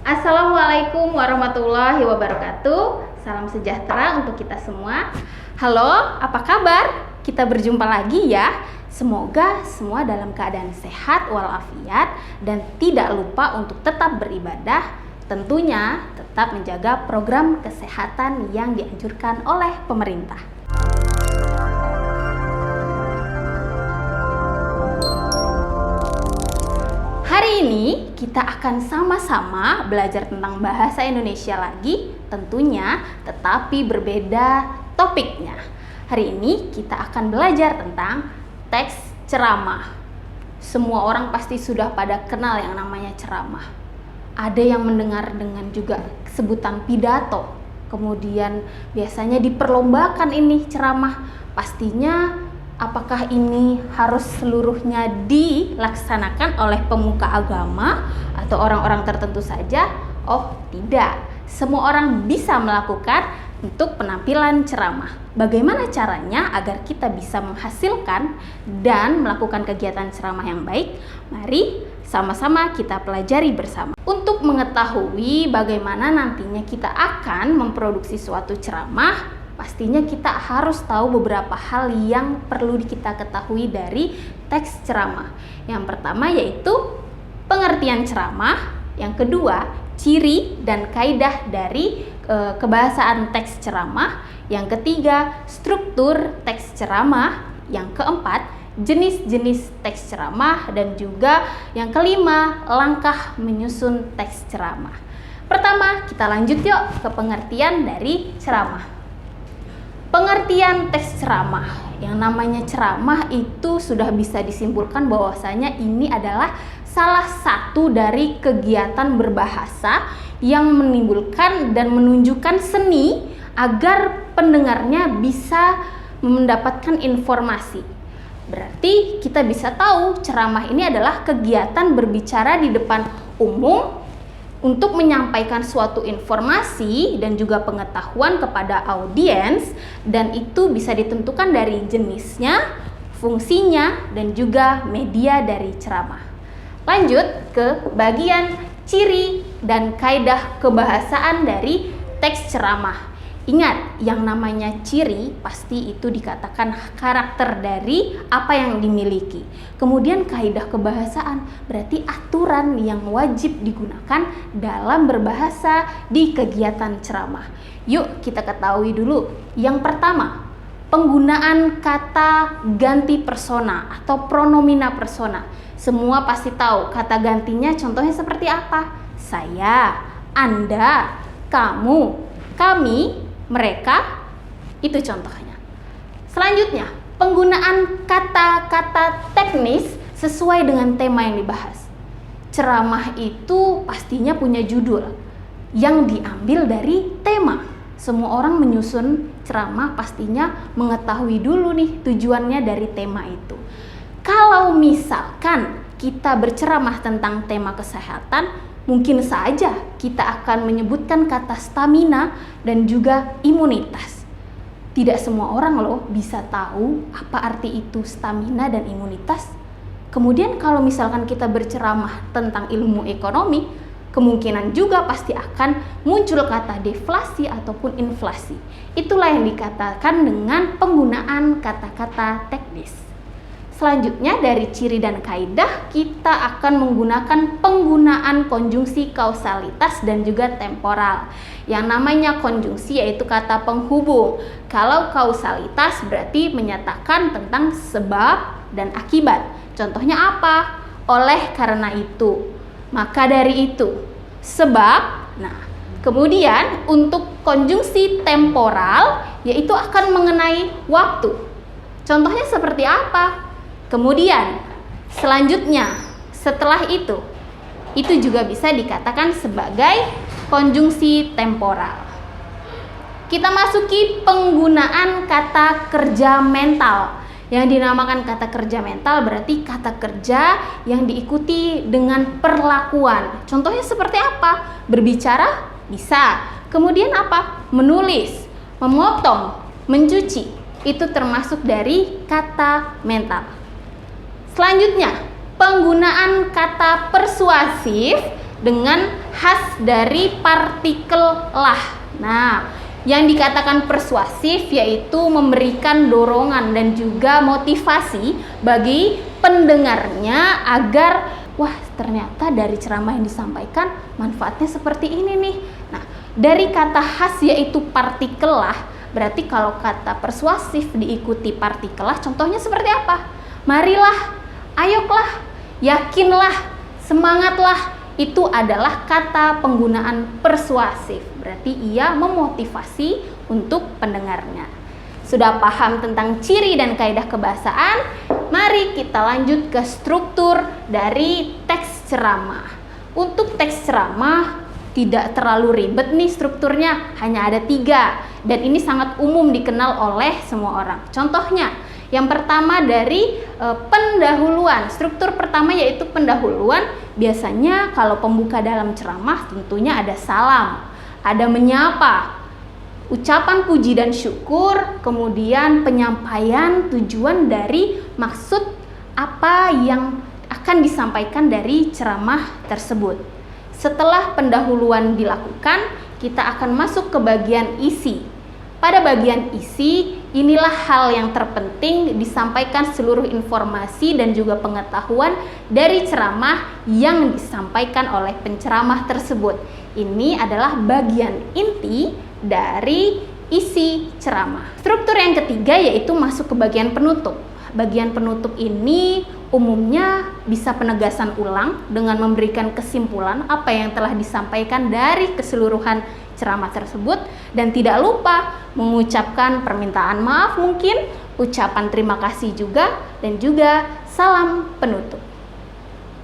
Assalamualaikum warahmatullahi wabarakatuh. Salam sejahtera untuk kita semua. Halo, apa kabar? Kita berjumpa lagi ya. Semoga semua dalam keadaan sehat walafiat dan tidak lupa untuk tetap beribadah. Tentunya tetap menjaga program kesehatan yang dianjurkan oleh pemerintah. Hari ini kita akan sama-sama belajar tentang bahasa Indonesia lagi, tentunya tetapi berbeda topiknya. Hari ini kita akan belajar tentang teks ceramah. Semua orang pasti sudah pada kenal yang namanya ceramah. Ada yang mendengar dengan juga sebutan pidato. Kemudian biasanya diperlombakan ini ceramah. Pastinya apakah ini harus seluruhnya dilaksanakan oleh pemuka agama atau orang-orang tertentu saja? Oh, tidak. Semua orang bisa melakukan untuk penampilan ceramah. Bagaimana caranya agar kita bisa menghasilkan dan melakukan kegiatan ceramah yang baik? Mari sama-sama kita pelajari bersama. Untuk mengetahui bagaimana nantinya kita akan memproduksi suatu ceramah, pastinya kita harus tahu beberapa hal yang perlu kita ketahui dari teks ceramah. Yang pertama yaitu pengertian ceramah, yang kedua ciri dan kaidah dari kebahasaan teks ceramah, yang ketiga struktur teks ceramah, yang keempat jenis-jenis teks ceramah, dan juga yang kelima langkah menyusun teks ceramah. Pertama, kita lanjut yuk ke pengertian dari ceramah. Pengertian teks ceramah. Yang namanya ceramah itu sudah bisa disimpulkan bahwasanya ini adalah salah satu dari kegiatan berbahasa yang menimbulkan dan menunjukkan seni agar pendengarnya bisa mendapatkan informasi. Berarti kita bisa tahu ceramah ini adalah kegiatan berbicara di depan umum untuk menyampaikan suatu informasi dan juga pengetahuan kepada audiens, dan itu bisa ditentukan dari jenisnya, fungsinya, dan juga media dari ceramah. Lanjut ke bagian ciri dan kaidah kebahasaan dari teks ceramah. Ingat, yang namanya ciri pasti itu dikatakan karakter dari apa yang dimiliki. Kemudian kaidah kebahasaan berarti aturan yang wajib digunakan dalam berbahasa di kegiatan ceramah. Yuk kita ketahui dulu. Yang pertama, penggunaan kata ganti persona atau pronomina persona. Semua pasti tahu kata gantinya contohnya seperti apa? Saya, Anda, kamu, kami, mereka, itu contohnya. Selanjutnya, penggunaan kata-kata teknis sesuai dengan tema yang dibahas. Ceramah itu pastinya punya judul yang diambil dari tema. Semua orang menyusun ceramah pastinya mengetahui dulu nih tujuannya dari tema itu. Kalau misalkan kita berceramah tentang tema kesehatan, mungkin saja kita akan menyebutkan kata stamina dan juga imunitas. Tidak semua orang loh bisa tahu apa arti itu stamina dan imunitas. Kemudian kalau misalkan kita berceramah tentang ilmu ekonomi, kemungkinan juga pasti akan muncul kata deflasi ataupun inflasi. Itulah yang dikatakan dengan penggunaan kata-kata teknis. Selanjutnya dari ciri dan kaidah kita akan menggunakan penggunaan konjungsi kausalitas dan juga temporal. Yang namanya konjungsi yaitu kata penghubung. Kalau kausalitas berarti menyatakan tentang sebab dan akibat. Contohnya apa? Oleh karena itu, maka dari itu, sebab. Nah, kemudian untuk konjungsi temporal yaitu akan mengenai waktu. Contohnya seperti apa? Kemudian selanjutnya setelah itu juga bisa dikatakan sebagai konjungsi temporal. Kita masuki penggunaan kata kerja mental. Yang dinamakan kata kerja mental berarti kata kerja yang diikuti dengan perlakuan. Contohnya seperti apa? Berbicara bisa. Kemudian apa? Menulis, memotong, mencuci. Itu termasuk dari kata mental. Selanjutnya, penggunaan kata persuasif dengan khas dari partikel lah. Nah, yang dikatakan persuasif yaitu memberikan dorongan dan juga motivasi bagi pendengarnya agar wah, ternyata dari ceramah yang disampaikan manfaatnya seperti ini nih. Nah, dari kata khas yaitu partikel lah, berarti kalau kata persuasif diikuti partikel lah, contohnya seperti apa? Marilah, ayoklah, yakinlah, semangatlah. Itu adalah kata penggunaan persuasif. Berarti ia memotivasi untuk pendengarnya. Sudah paham tentang ciri dan kaidah kebahasaan? Mari kita lanjut ke struktur dari teks ceramah. Untuk teks ceramah tidak terlalu ribet nih strukturnya, hanya ada 3 dan ini sangat umum dikenal oleh semua orang. Contohnya, yang pertama dari pendahuluan. Struktur pertama yaitu pendahuluan. Biasanya kalau pembuka dalam ceramah tentunya ada salam, ada menyapa, ucapan puji dan syukur, kemudian penyampaian tujuan dari maksud apa yang akan disampaikan dari ceramah tersebut. Setelah pendahuluan dilakukan, kita akan masuk ke bagian isi. Pada bagian isi, inilah hal yang terpenting disampaikan seluruh informasi dan juga pengetahuan dari ceramah yang disampaikan oleh penceramah tersebut. Ini adalah bagian inti dari isi ceramah. Struktur yang ketiga yaitu masuk ke bagian penutup. Bagian penutup ini umumnya bisa penegasan ulang dengan memberikan kesimpulan apa yang telah disampaikan dari keseluruhan ceramah tersebut dan tidak lupa mengucapkan permintaan maaf mungkin, ucapan terima kasih juga dan juga salam penutup.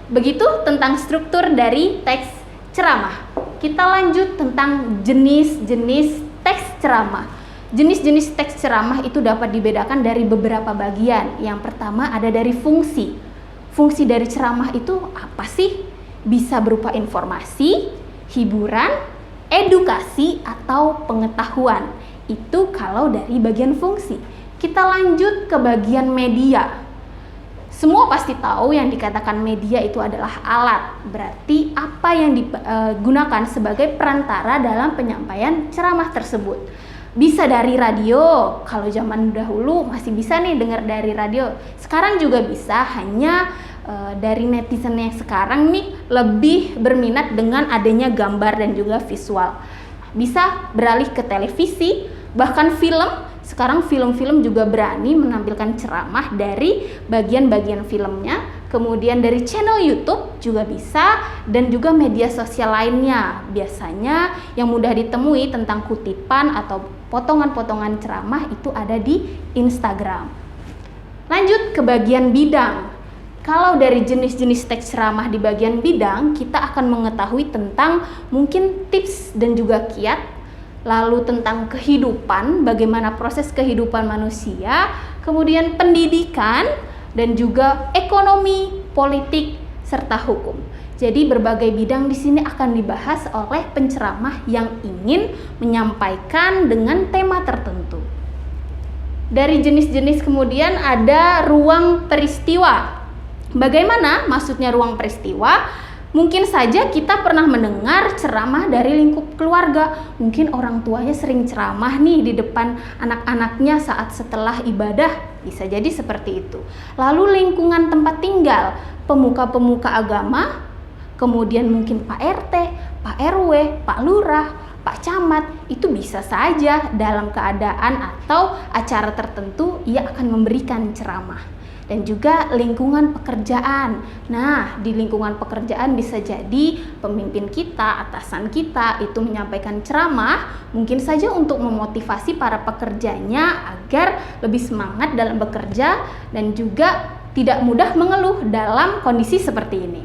Begitu tentang struktur dari teks ceramah. Kita lanjut tentang jenis-jenis teks ceramah. Jenis-jenis teks ceramah itu dapat dibedakan dari beberapa bagian. Yang pertama ada dari fungsi. Fungsi dari ceramah itu apa sih? Bisa berupa informasi, hiburan, edukasi, atau pengetahuan. Itu kalau dari bagian fungsi. Kita lanjut ke bagian media. Semua pasti tahu yang dikatakan media itu adalah alat. Berarti apa yang digunakan sebagai perantara dalam penyampaian ceramah tersebut. Bisa dari radio, kalau zaman dahulu masih bisa nih dengar dari radio. Sekarang juga bisa, hanya dari netizen yang sekarang nih lebih berminat dengan adanya gambar dan juga visual. Bisa beralih ke televisi, bahkan film. Sekarang film-film juga berani menampilkan ceramah dari bagian-bagian filmnya. Kemudian dari channel YouTube juga bisa, dan juga media sosial lainnya. Biasanya yang mudah ditemui tentang kutipan atau potongan-potongan ceramah itu ada di Instagram. Lanjut ke bagian bidang. Kalau dari jenis-jenis teks ceramah di bagian bidang, kita akan mengetahui tentang mungkin tips dan juga kiat, lalu tentang kehidupan, bagaimana proses kehidupan manusia, kemudian pendidikan, dan juga ekonomi, politik, serta hukum. Jadi berbagai bidang di sini akan dibahas oleh penceramah yang ingin menyampaikan dengan tema tertentu. Dari jenis-jenis kemudian ada ruang peristiwa. Bagaimana maksudnya ruang peristiwa? Mungkin saja kita pernah mendengar ceramah dari lingkup keluarga. Mungkin orang tuanya sering ceramah nih di depan anak-anaknya saat setelah ibadah. Bisa jadi seperti itu. Lalu lingkungan tempat tinggal, pemuka-pemuka agama, kemudian mungkin Pak RT, Pak RW, Pak Lurah, Pak Camat, itu bisa saja dalam keadaan atau acara tertentu ia akan memberikan ceramah. Dan juga lingkungan pekerjaan. Nah, di lingkungan pekerjaan bisa jadi pemimpin kita, atasan kita itu menyampaikan ceramah, mungkin saja untuk memotivasi para pekerjanya agar lebih semangat dalam bekerja dan juga tidak mudah mengeluh dalam kondisi seperti ini.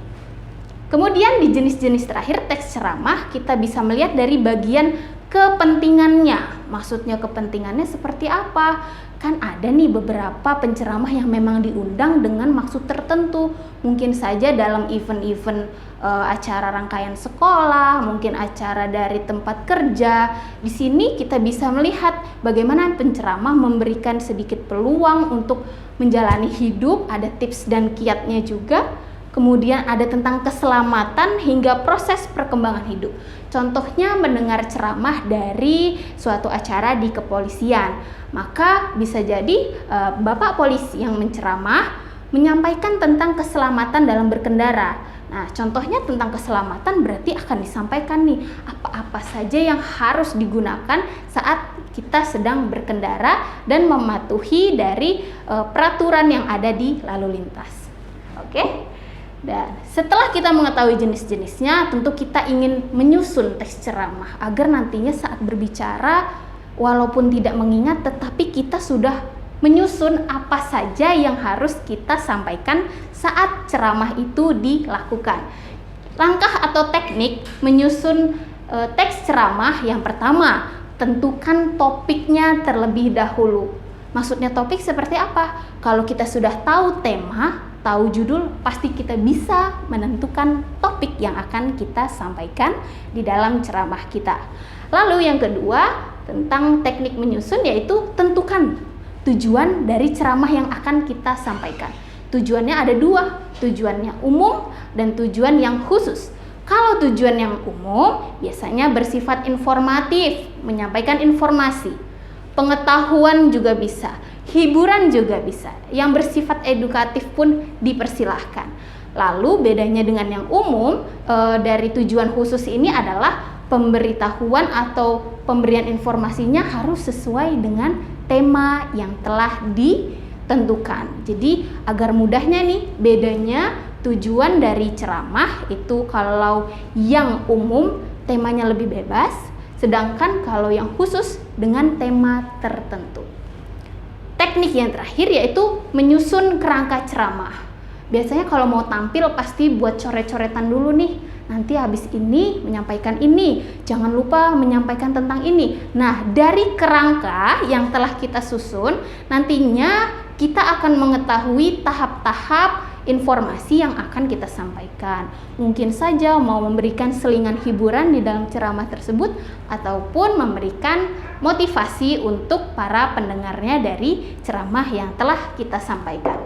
Kemudian di jenis-jenis terakhir teks ceramah kita bisa melihat dari bagian kepentingannya. Maksudnya kepentingannya seperti apa? Kan ada nih beberapa penceramah yang memang diundang dengan maksud tertentu. Mungkin saja dalam event-event acara rangkaian sekolah, mungkin acara dari tempat kerja. Di sini kita bisa melihat bagaimana penceramah memberikan sedikit peluang untuk menjalani hidup, ada tips dan kiatnya juga. kemudian ada tentang keselamatan hingga proses perkembangan hidup. Contohnya mendengar ceramah dari suatu acara di kepolisian, maka bisa jadi Bapak polisi yang menceramah menyampaikan tentang keselamatan dalam berkendara. Nah, contohnya tentang keselamatan berarti akan disampaikan nih apa-apa saja yang harus digunakan saat kita sedang berkendara dan mematuhi dari peraturan yang ada di lalu lintas. Oke? Dan setelah kita mengetahui jenis-jenisnya, tentu kita ingin menyusun teks ceramah agar nantinya saat berbicara, walaupun tidak mengingat, tetapi kita sudah menyusun apa saja yang harus kita sampaikan saat ceramah itu dilakukan. Langkah atau teknik menyusun teks ceramah yang pertama, tentukan topiknya terlebih dahulu. Maksudnya topik seperti apa? Kalau kita sudah tahu tema, tahu judul, pasti kita bisa menentukan topik yang akan kita sampaikan di dalam ceramah kita. Lalu yang kedua, tentang teknik menyusun, yaitu tentukan tujuan dari ceramah yang akan kita sampaikan. Tujuannya ada dua, tujuannya umum dan tujuan yang khusus. Kalau tujuan yang umum biasanya bersifat informatif, menyampaikan informasi. Pengetahuan juga bisa, hiburan juga bisa, yang bersifat edukatif pun dipersilahkan. Lalu bedanya dengan yang umum dari tujuan khusus ini adalah pemberitahuan atau pemberian informasinya harus sesuai dengan tema yang telah ditentukan. Jadi agar mudahnya nih, bedanya tujuan dari ceramah itu kalau yang umum temanya lebih bebas, sedangkan kalau yang khusus dengan tema tertentu. Teknik yang terakhir yaitu menyusun kerangka ceramah. Biasanya kalau mau tampil pasti buat coret-coretan dulu nih. Nanti habis ini menyampaikan ini, jangan lupa menyampaikan tentang ini. Nah, dari kerangka yang telah kita susun, nantinya kita akan mengetahui tahap-tahap informasi yang akan kita sampaikan. Mungkin saja mau memberikan selingan hiburan di dalam ceramah tersebut ataupun memberikan motivasi untuk para pendengarnya dari ceramah yang telah kita sampaikan.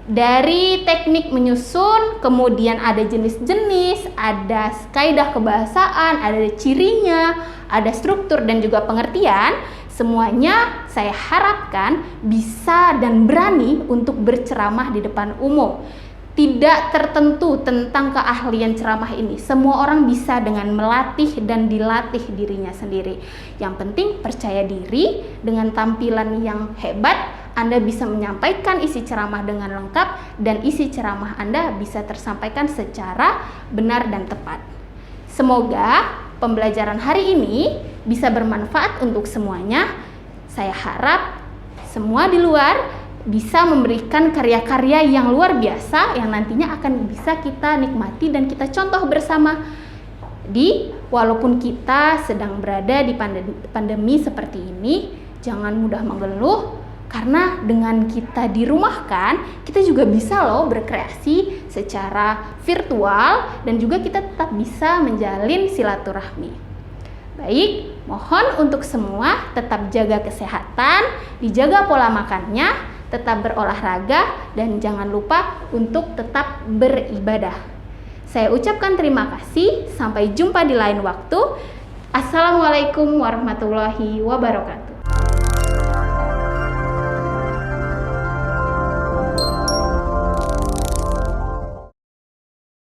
Dari teknik menyusun, kemudian ada jenis-jenis, ada kaidah kebahasaan, ada cirinya, ada struktur dan juga pengertian. Semuanya saya harapkan bisa dan berani untuk berceramah di depan umum. Tidak tertentu tentang keahlian ceramah ini. Semua orang bisa dengan melatih dan dilatih dirinya sendiri. Yang penting percaya diri, dengan tampilan yang hebat, Anda bisa menyampaikan isi ceramah dengan lengkap dan isi ceramah Anda bisa tersampaikan secara benar dan tepat. Semoga pembelajaran hari ini bisa bermanfaat untuk semuanya. Saya harap semua di luar bisa memberikan karya-karya yang luar biasa yang nantinya akan bisa kita nikmati dan kita contoh bersama walaupun kita sedang berada di pandemi seperti ini. Jangan mudah mengeluh, karena dengan kita dirumahkan, kita juga bisa loh berkreasi secara virtual dan juga kita tetap bisa menjalin silaturahmi. Baik, mohon untuk semua tetap jaga kesehatan, dijaga pola makannya, tetap berolahraga, dan jangan lupa untuk tetap beribadah. Saya ucapkan terima kasih, sampai jumpa di lain waktu. Assalamualaikum warahmatullahi wabarakatuh.